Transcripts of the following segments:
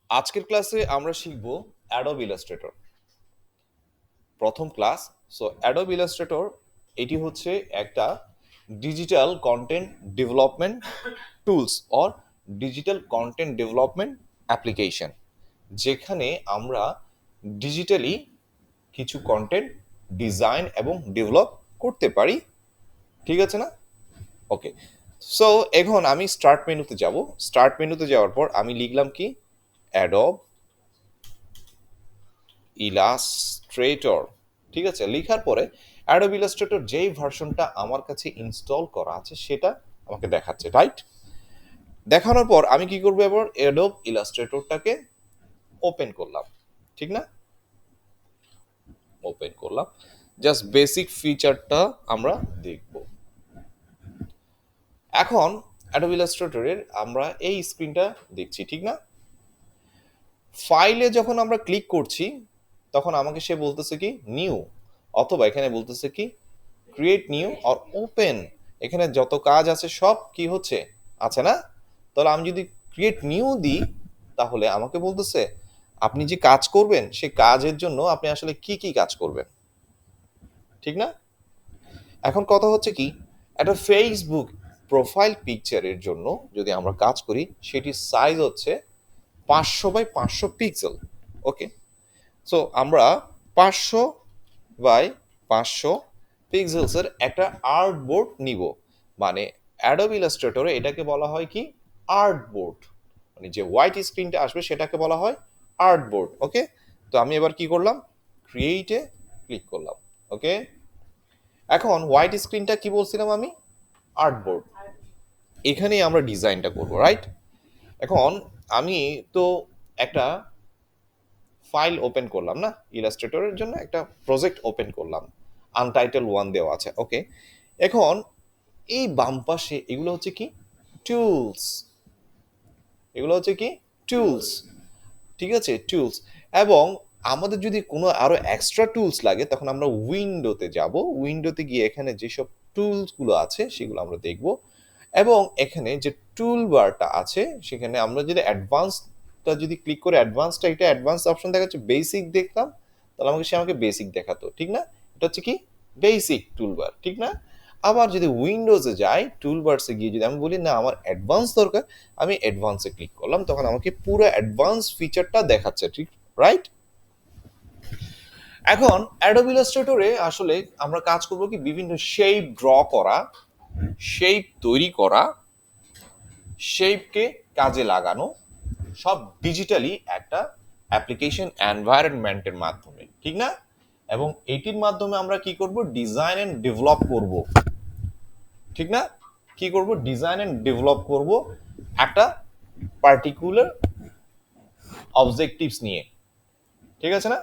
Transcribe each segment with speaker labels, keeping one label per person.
Speaker 1: আজকের ক্লাসে আমরা শিখব অ্যাডোব ইলাস্ট্রেটর প্রথম ক্লাস। সো অ্যাডোব ইলাস্ট্রেটর এটি হচ্ছে একটা digital content development tools or digital content development application, যেখানে আমরা ডিজিটালি কিছু কন্টেন্ট ডিজাইন এবং ডেভেলপ করতে পারি। ঠিক আছে না? ওকে, সো এখন আমি স্টার্ট মেনুতে যাব। স্টার্ট মেনুতে যাওয়ার পর আমি লিখলাম কি অ্যাডোব ইলাস্ট্রেটর। ঠিক আছে, লেখার পরে অ্যাডোব ইলাস্ট্রেটর যেই ভার্সনটা আমার কাছে ইনস্টল করা আছে সেটা আমাকে দেখাচ্ছে, রাইট? দেখানোর পর আমি কি করবো, এবার অ্যাডোব ইলাস্ট্রেটরটাকে ওপেন করলাম। ঠিক না? ওপেন করলাম, জাস্ট বেসিক ফিচারটা আমরা দেখব। এখন অ্যাডোব ইলাস্ট্রেটরের আমরা এই স্ক্রিনটা দেখছি, ঠিক না? ফাইলে যখন আমরা ক্লিক করছি তখন আমাকে সে বলতেছে কি নিউ, অথবা এখানে বলতেছে কি ক্রিয়েট নিউ অর ওপেন। এখানে যত কাজ আছে সব কি হচ্ছে, আছে না? তাহলে আমি যদি ক্রিয়েট নিউ দিই তাহলে আমাকে বলতেছে আপনি যে কাজ করবেন সেই কাজের জন্য আপনি আসলে কি কি কাজ করবেন। ঠিক না? এখন কথা হচ্ছে কি, একটা ফেসবুক প্রোফাইল পিকচারের জন্য যদি আমরা কাজ করি সেটির সাইজ হচ্ছে 500 বাই 500 পিক্সেল। ওকে, সো আমরা 500 বাই 500 পিক্সেলসের একটা আর্ট বোর্ড নিব। মানে অ্যাডোব ইলাস্ট্রেটরে এটাকে বলা হয় কি আর্ট বোর্ড, মানে যে হোয়াইট স্ক্রিনটা আসবে সেটাকে বলা হয় আর্ট বোর্ড। ওকে, তো আমি এবার কি করলাম, ক্রিয়েটে ক্লিক করলাম। ওকে, এখন হোয়াইট স্ক্রিনটা কি বলছিলাম আমি, আর্ট বোর্ড। এখানেই আমরা ডিজাইনটা করব, রাইট? এখন আমি তো একটা ফাইল ওপেন করলাম না, ইলাস্ট্রেটরের জন্য একটা প্রজেক্ট ওপেন করলাম, আনটাইটেল 1 দেওয়া আছে। ওকে, এখন এই বাম পাশে এগুলো হচ্ছে কি টুলস, এগুলো হচ্ছে কি টুলস। ঠিক আছে, টুলস। এবং আমাদের যদি কোনো আরো এক্সট্রা টুলস লাগে তখন আমরা উইন্ডোতে যাব। উইন্ডোতে গিয়ে এখানে যেসব টুলসগুলো আছে সেগুলো আমরা দেখব। এবং এখানে যে টুল বারটা আছে সেখানে আমরা যদি অ্যাডভান্সটা যদি ক্লিক করে অ্যাডভান্সটা, এটা অ্যাডভান্স অপশন দেখাচ্ছে, বেসিক দেখতাম তাহলে আমাকে বেসিক দেখাতো। ঠিক না? এটা হচ্ছে কি বেসিক টুলবার। ঠিক না? আবার যদি উইন্ডোজে যাই টুলবারসে গিয়ে যদি আমি বলি না আমার অ্যাডভান্স দরকার, আমি অ্যাডভান্সে ক্লিক করলাম, তখন আমাকে পুরো অ্যাডভান্স ফিচারটা দেখাচ্ছে। ঠিক, রাইট? এখন অ্যাডোব ইলাস্ট্রেটরে আসলে আমরা কাজ করব কি বিভিন্ন শেপ ড্র করা, শেপ তৈরি করা, শেপকে কাজে লাগানো, সব ডিজিটালি একটা অ্যাপ্লিকেশন এনভায়রনমেন্টের মাধ্যমে। ঠিক না? এবং এটির মাধ্যমে আমরা কি করব, ডিজাইন এন্ড ডেভেলপ করব। ঠিক না? কি করব, ডিজাইন এন্ড ডেভেলপ করব একটা পার্টিকুলার অবজেক্টিভস নিয়ে। ঠিক আছে না?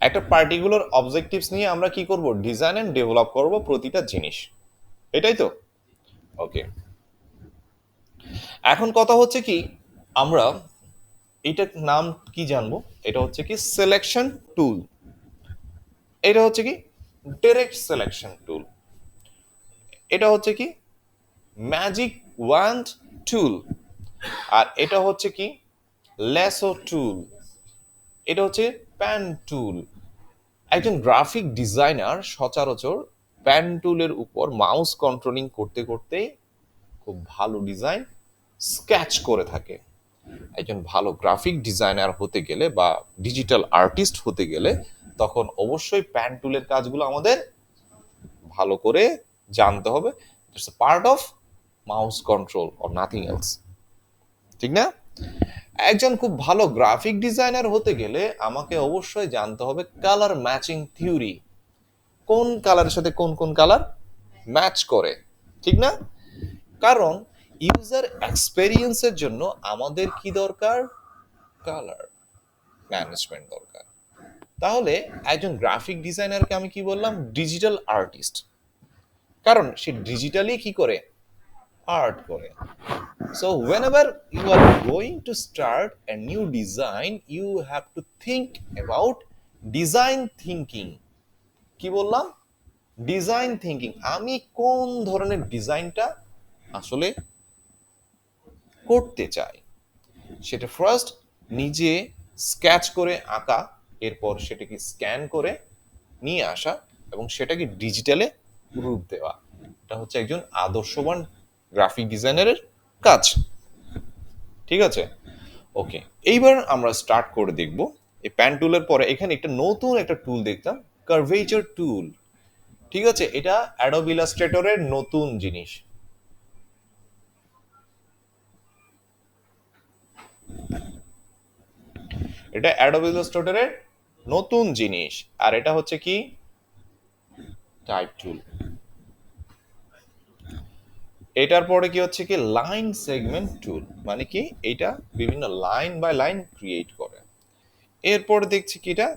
Speaker 1: একটা পার্টিকুলার অবজেক্টিভস নিয়ে আমরা কি করব, ডিজাইন এন্ড ডেভেলপ করব প্রতিটা জিনিস। এটাই তো? ওকে, এখন কথা হচ্ছে কি, আমরা এটার নাম কি জানবো, এটা হচ্ছে কি সিলেকশন টুল। এটা হচ্ছে কি ডাইরেক্ট সিলেকশন টুল। এটা হচ্ছে কি ম্যাজিক ওয়ান্ড টুল। আর এটা হচ্ছে কি ল্যাসো টুল। এটা হচ্ছে প্যান টুল। একজন গ্রাফিক ডিজাইনার সচরাচর প্যান টুলের উপর মাউস কন্ট্রোলিং করতে করতেই খুব ভালো ডিজাইন স্কেচ করে থাকে। একজন ভালো গ্রাফিক ডিজাইনার হতে গেলে বা ডিজিটাল আর্টিস্ট হতে গেলে তখন অবশ্যই প্যান টুলের কাজগুলো আমাদের ভালো করে জানতে হবে। It's a part of mouse control or nothing else. ঠিক না? একজন খুব ভালো গ্রাফিক ডিজাইনার হতে গেলে আমাকে অবশ্যই জানতে হবে কালার ম্যাচিং থিওরি, কোন কালারের সাথে কোন কোন কালার ম্যাচ করে। ঠিক না? কারণ ইউজার এক্সপেরিয়েন্সের জন্য আমাদের কি দরকার, কালার ম্যানেজমেন্ট দরকার। তাহলে একজন গ্রাফিক ডিজাইনারকে আমি কি বললাম, ডিজিটাল আর্টিস্ট, কারণ সে ডিজিটালি কি করে, আর্ট করে। So whenever you are going to start a new design, you have to think about design thinking. কি বললাম, ডিজাইন থিঙ্কিং। আমি কোন ধরনের ডিজাইনটা আসলে করতে চাই সেটা ফার্স্ট নিজে স্কেচ করে আঁকা, এরপর সেটাকে স্ক্যান করে নিয়ে আসা এবং সেটাকে ডিজিটালে রূপ দেওয়া। এটা হচ্ছে একজন আদর্শবান গ্রাফিক ডিজাইনারের কাজ। ঠিক আছে, ওকে। এইবার আমরা স্টার্ট করে দেখব এই প্যান টুলের পরে এখানে একটা নতুন একটা টুল দেখতাম, কার্ভেচার টুল। ঠিক আছে, এটা অ্যাডোব ইলাস্ট্রেটরের নতুন জিনিস। এটা অ্যাডোব ইলাস্ট্রেটরের নতুন জিনিস, আর এটা হচ্ছে কি টাইপ টুল। এটার পরে কি হচ্ছে কি লাইন সেগমেন্ট টুল, মানে কি এটা বিভিন্ন লাইন বাই লাইন ক্রিয়েট করে। এরপর দেখছি কি এটা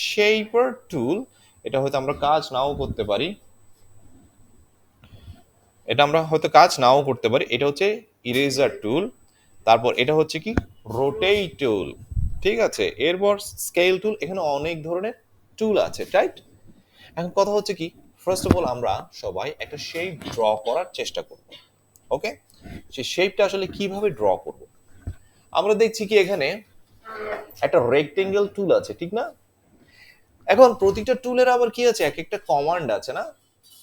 Speaker 1: শেপার টুল। এটা হয়তো আমরা কাজ নাও করতে পারি, এটা হচ্ছে ইরেজার টুল। তারপর এটা হচ্ছে কি রোটেট টুল। ঠিক আছে, এরপর স্কেল টুল। এখানে অনেক ধরনের টুল আছে, রাইট? এখন কথা হচ্ছে কি, ফার্স্ট অফ অল আমরা সবাই একটা শেপ ড্র করার চেষ্টা করব। ওকে, সেই শেপটা আসলে কিভাবে ড্র করব? আমরা দেখছি কি এখানে একটা রেক্টেঙ্গেল টুল আছে, ঠিক না? এখন প্রতিটা টুলের আবার কি আছে, এক একটা কমান্ড আছে না?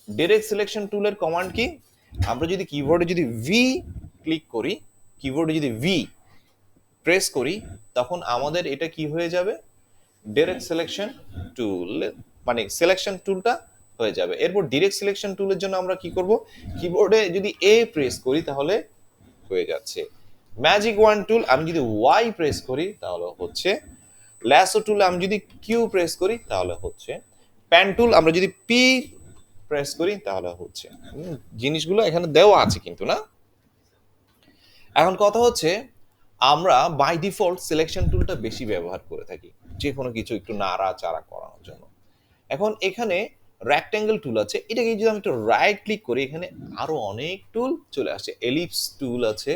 Speaker 1: ডাইরেক্ট সিলেকশন টুলের কমান্ড কি, আমরা যদি কিবোর্ডে যদি ভি ক্লিক করি, কিবোর্ডে যদি ভি প্রেস করি, তখন আমাদের এটা কি হয়ে যাবে, ডাইরেক্ট সিলেকশন টুল, মানে সিলেকশন টুলটা হয়ে যাবে। এরপর ডাইরেক্ট সিলেকশন টুলের জন্য আমরা কি করব, কিবোর্ডে যদি এ প্রেস করি তাহলে হয়ে যাচ্ছে। ম্যাজিক ওয়ান টুল আমি যদি ওয়াই প্রেস করি তাহলে হচ্ছে। ল্যাসো টুল আমি যদি কিউ প্রেস করি তাহলে হচ্ছে। প্যান টুল আমরা যদি পি প্রেস করি তাহলে হচ্ছে। জিনিসগুলো এখানে দেওয়া আছে কিন্তু না। এখন কথা হচ্ছে আমরা বাই ডিফল্ট সিলেকশন টুলটা বেশি ব্যবহার করে থাকি যে কোনো কিছু একটু নাড়াচাড়া করানোর জন্য। এখন এখানে রেক্ট্যাঙ্গেল টুল আছে, এটাকে যদি আমি একটু রাইট ক্লিক করি এখানে আরো অনেক টুল চলে আসছে। এলিপস টুল আছে,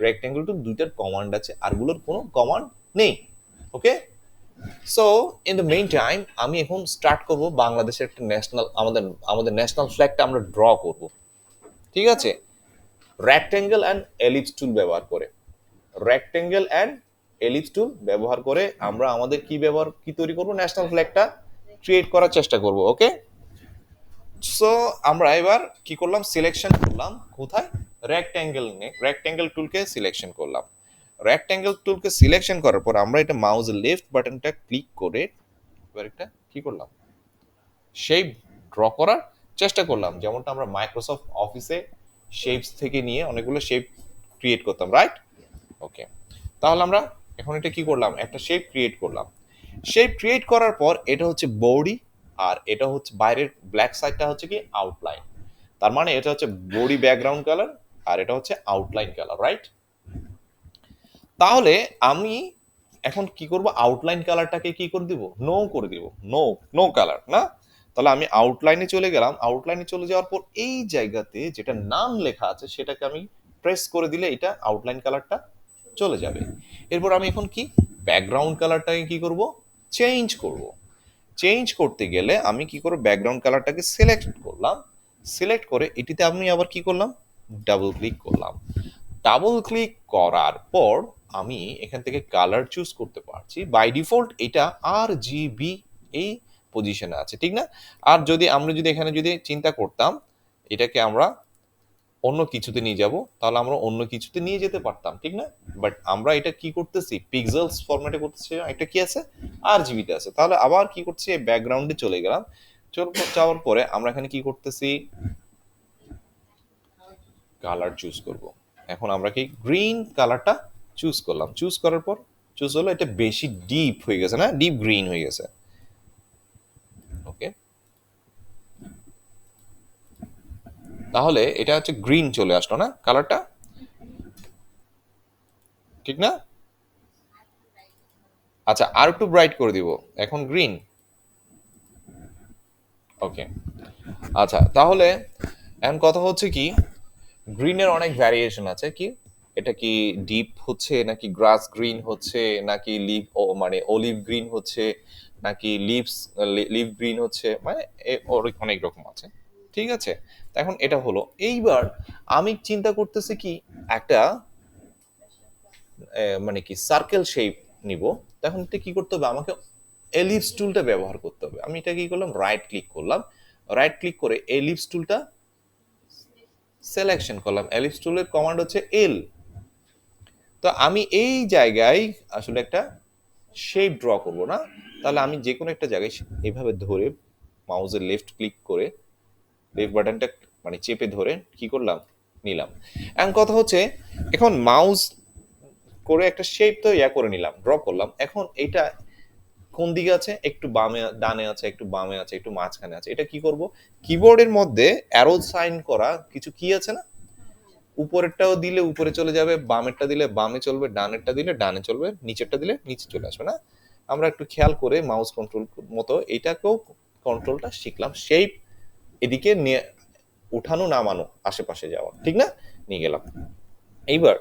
Speaker 1: রেক্ট্যাঙ্গেল টুল, দুইটার কমান্ড আছে, আরগুলোর কোনো কমান্ড নেই। Okay, so in the meantime আমি এখন স্টার্ট করব বাংলাদেশের একটা ন্যাশনাল, আমাদের আমাদের ন্যাশনাল ফ্ল্যাগটা আমরা ড্র করব। ঠিক আছে, রেক্ট্যাঙ্গেল অ্যান্ড এলিপস টুল ব্যবহার করে, রেক্ট্যাঙ্গেল অ্যান্ড এলিপস টুল ব্যবহার করে আমরা আমাদের কি তৈরি করব, ন্যাশনাল ফ্ল্যাগটা ক্রিয়েট করার চেষ্টা করব। ওকে, সো আমরা এবার কি করলাম, সিলেকশন করলাম কোথায়, রেক্ট্যাঙ্গেল টুলকে সিলেকশন করলাম। রেক্ট্যাঙ্গেল টুলকে সিলেকশন করার পর আমরা এটা মাউসের লেফট বাটনটা ক্লিক করে এবার একটা কি করলাম, শেপ ড্র করার চেষ্টা করলাম, যেমনটা আমরা মাইক্রোসফট অফিসে শেপস থেকে নিয়ে অনেকগুলো শেপ ক্রিয়েট করতাম, রাইট? ওকে, তাহলে আমরা এখন এটা কি করলাম, একটা শেপ ক্রিয়েট করলাম। শেপ ক্রিয়েট করার পর এটা হচ্ছে বডি, আর এটা হচ্ছে বাইরের ব্ল্যাক সাইডটা হচ্ছে কি আউটলাইন। তার মানে এটা হচ্ছে বডি ব্যাকগ্রাউন্ড কালার আর এটা হচ্ছে আউটলাইন কালার, রাইট? তাহলে আমি এখন কি করব, আউটলাইন কালারটাকে কি করে দিব, নো করে দিব, নো নো কালার না। তাহলে আমি আউটলাইনে চলে গেলাম, আউটলাইনে চলে যাওয়ার পর এই জায়গাতে যেটা নাম লেখা আছে সেটাকে আমি প্রেস করে দিলে এটা আউটলাইন কালারটা চলে যাবে। এরপর আমি এখন কি ব্যাকগ্রাউন্ড কালারটাকে কি করব, চেঞ্জ করব। চেঞ্জ করতে গেলে আমি কি করব, ব্যাকগ্রাউন্ড কালারটাকে সিলেক্ট করলাম, সিলেক্ট করে এটিতে আমি আবার কি করলাম, ডাবল ক্লিক করলাম। ডাবল ক্লিক করার পর আমি এখান থেকে কালার চুজ করতে পারছি। বাই ডিফল্ট এটা আর জিবি এই পজিশনে আছে, ঠিক না? আর যদি আমরা যদি এখানে যদি চিন্তা করতাম এটাকে আমরা অন্য কিছুতে নিয়ে যাব, তাহলে আমরা অন্য কিছুতে নিয়ে যেতে পারতাম, ঠিক না? বাট আমরা এটা কি করতেছি, পিক্সেলস ফরম্যাটে করতেছি, এটা কি আছে আর জিবিতে আছে। তাহলে আবার কি করছি, ব্যাকগ্রাউন্ডে চলে গেলাম। যাওয়ার পরে আমরা এখানে কি করতেছি, কালার চুজ করব। এখন আমরা কি গ্রিন কালারটা চুজ করলাম, চুজ করার পর চুজ হলো, এটা বেশি ডিপ হয়ে গেছে না, ডিপ গ্রিন হয়ে গেছে। ওকে, তাহলে এটা হচ্ছে গ্রিন চলে আসলো না কালারটা, ঠিক না? আচ্ছা, আর একটু ব্রাইট করে দিব, এখন গ্রিন। ওকে, আচ্ছা, তাহলে এখন কথা হচ্ছে কি, গ্রিনের অনেক ভ্যারিয়েশন আছে, কি এটা কি ডিপ হচ্ছে নাকি গ্রাস গ্রিন হচ্ছে নাকি লিভ মানে অলিভ গ্রিন হচ্ছে নাকি লিভ গ্রিন হচ্ছে, মানে অনেক রকম আছে। ঠিক আছে, তো এখন এটা হলো। এইবার আমি চিন্তা করতেছি কি, একটা মানে কি সার্কেল শেপ নিব, তখন এটা কি করতে হবে, আমাকে এলিপস টুলটা ব্যবহার করতে হবে। আমি এটা কি করলাম, রাইট ক্লিক করলাম, রাইট ক্লিক করে এলিপস টুলটা সিলেকশন করলাম। এলিপস টুলের কমান্ড হচ্ছে এল। তো আমি এই জায়গায় আসলে একটা শেপ ড্র করব না, তাহলে আমি যে কোনো একটা জায়গায় এইভাবে ধরে মাউসের লেফট ক্লিক করে লেফট বাটনটা মানে চেপে ধরে কি করলাম, নিলাম। এখন কথা হচ্ছে, এখন মাউস করে একটা শেপ তো করে নিলাম, ড্র করলাম। এখন এটা কোন দিকে আছে, একটু বামে ডানে আছে, একটু বামে আছে, একটু মাঝখানে আছে। এটা কি করব, কিবোর্ডের মধ্যে অ্যারো সাইন করা কিছু কি আছে না, উপরেরটাও দিলে উপরে চলে যাবে, বামেরটা দিলে বামে চলবে, ডানেরটা দিলে ডানে চলবে, নিচেরটা দিলে নিচে চলে আসবে না। আমরা একটু খেয়াল করে মাউস কন্ট্রোল মতো এটাকেও কন্ট্রোলটা শিখলাম, শেপ এদিকে নিয়ে উঠানো নামানো আশেপাশে যাওয়া, ঠিক না, নিয়ে গেলাম। এইবার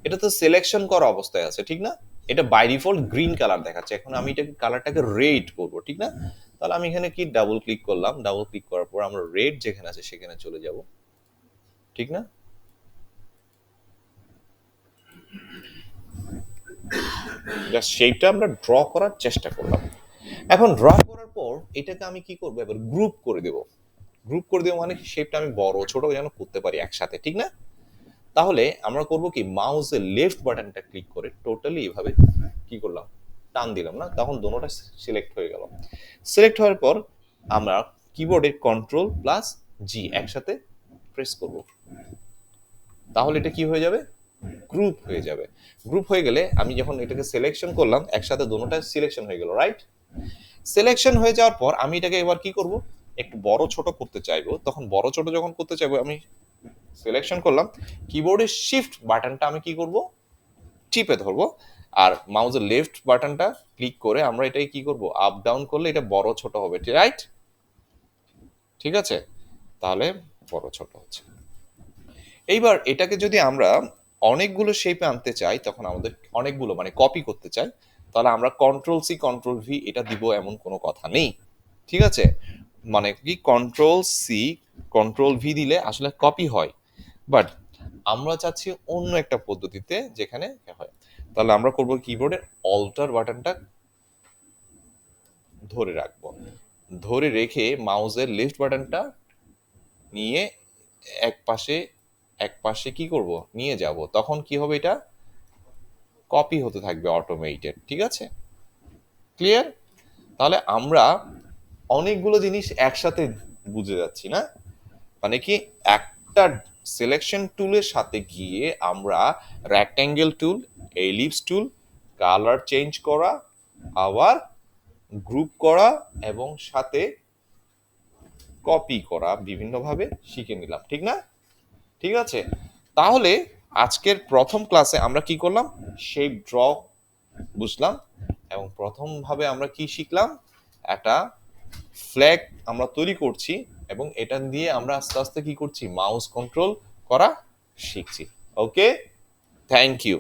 Speaker 1: এটা তো সিলেকশন করা অবস্থায় আছে, ঠিক না, এটা বাই ডিফল্ট গ্রিন কালার দেখাচ্ছে। এখন আমি এটাকে কালারটাকে রেড করব, ঠিক না। তাহলে আমি এখানে কি ডাবল ক্লিক করলাম, ডাবল ক্লিক করার পর আমরা রেড যেখানে আছে সেখানে চলে যাব, ঠিক না। জাস্ট শেপটা আমরা ড্র করার চেষ্টা করলাম। এখন ড্র করার পর এটাকে আমি কি করবো, এবার গ্রুপ করে দেব। গ্রুপ করে দেবো মানে শেপটা আমি বড় ছোট যেন করতে পারি একসাথে, ঠিক না। তাহলে আমরা করব কি, মাউসের লেফট বাটনটা ক্লিক করে টোটালি এভাবে কি করলাম, টান দিলাম না, তখন দোনোটা সিলেক্ট হয়ে গেল। সিলেক্ট হওয়ার পর আমরা কিবোর্ডের কন্ট্রোল প্লাস জি একসাথে প্রেস করব, তাহলে এটা কি হয়ে যাবে, গ্রুপ হয়ে যাবে। গ্রুপ হয়ে গেলে আমি যখন এটাকে সিলেকশন করলাম একসাথে দোনোটা সিলেকশন হয়ে গেল, রাইট। সিলেকশন হয়ে যাওয়ার পর আমি এটাকে এবার কি করব, একটু বড় ছোট করতে চাইবো, তখন বড় ছোট যখন করতে চাইবো আমি সিলেকশন করলাম, কিবোর্ডের শিফট বাটনটা আমি কি করব, টিপে ধরবো, আর মাউসের লেফট বাটনটা ক্লিক করে আমরা এটাই কি করব, আপ ডাউন করলে এটা বড় ছোট হবে, রাইট। ঠিক আছে, তাহলে বড় ছোট হচ্ছে। এইবার এটাকে যদি আমরা অনেকগুলো শেপে আনতে চাই, তখন আমাদের অনেকগুলো মানে কপি করতে চাই, তাহলে আমরা কন্ট্রোল সি কন্ট্রোল ভি এটা দিব এমন কোনো কথা নেই, ঠিক আছে। মানে কি কন্ট্রোল সি কন্ট্রোল ভি দিলে আসলে কপি হয়, বাট আমরা চাচ্ছি অন্য একটা পদ্ধতিতে যেখানে হয়। তাহলে আমরা করব কিবোর্ডের অল্টার বাটনটা ধরে রাখবো, ধরে রেখে মাউসের লেফট বাটনটা নিয়ে এক পাশে এক পাশে কি করব, নিয়ে যাব, তখন কি হবে, এটা কপি হতে থাকবে অটোমেটেড, ঠিক আছে, ক্লিয়ার। তাহলে আমরা অনেকগুলো জিনিস একসাথে বুঝে যাচ্ছি না, মানে কি একটা সিলেকশন টুলের সাথে গিয়ে আমরা রেক্ট্যাঙ্গেল টুল, এলিপস টুল, কালার চেঞ্জ করা, আবার গ্রুপ করা এবং সাথে কপি করা বিভিন্নভাবে শিখে নিলাম, ঠিক না। ঠিক আছে, তাহলে আজকের প্রথম ক্লাসে আমরা কি করলাম, শেপ ড্র বুঝলাম, এবং প্রথম ভাবে আমরা কি শিখলাম, একটা ফ্ল্যাগ আমরা তৈরি করছি, এবং এটা দিয়ে আমরা আস্তে আস্তে কি করছি, মাউস কন্ট্রোল করা শিখছি। ওকে, থ্যাংক ইউ।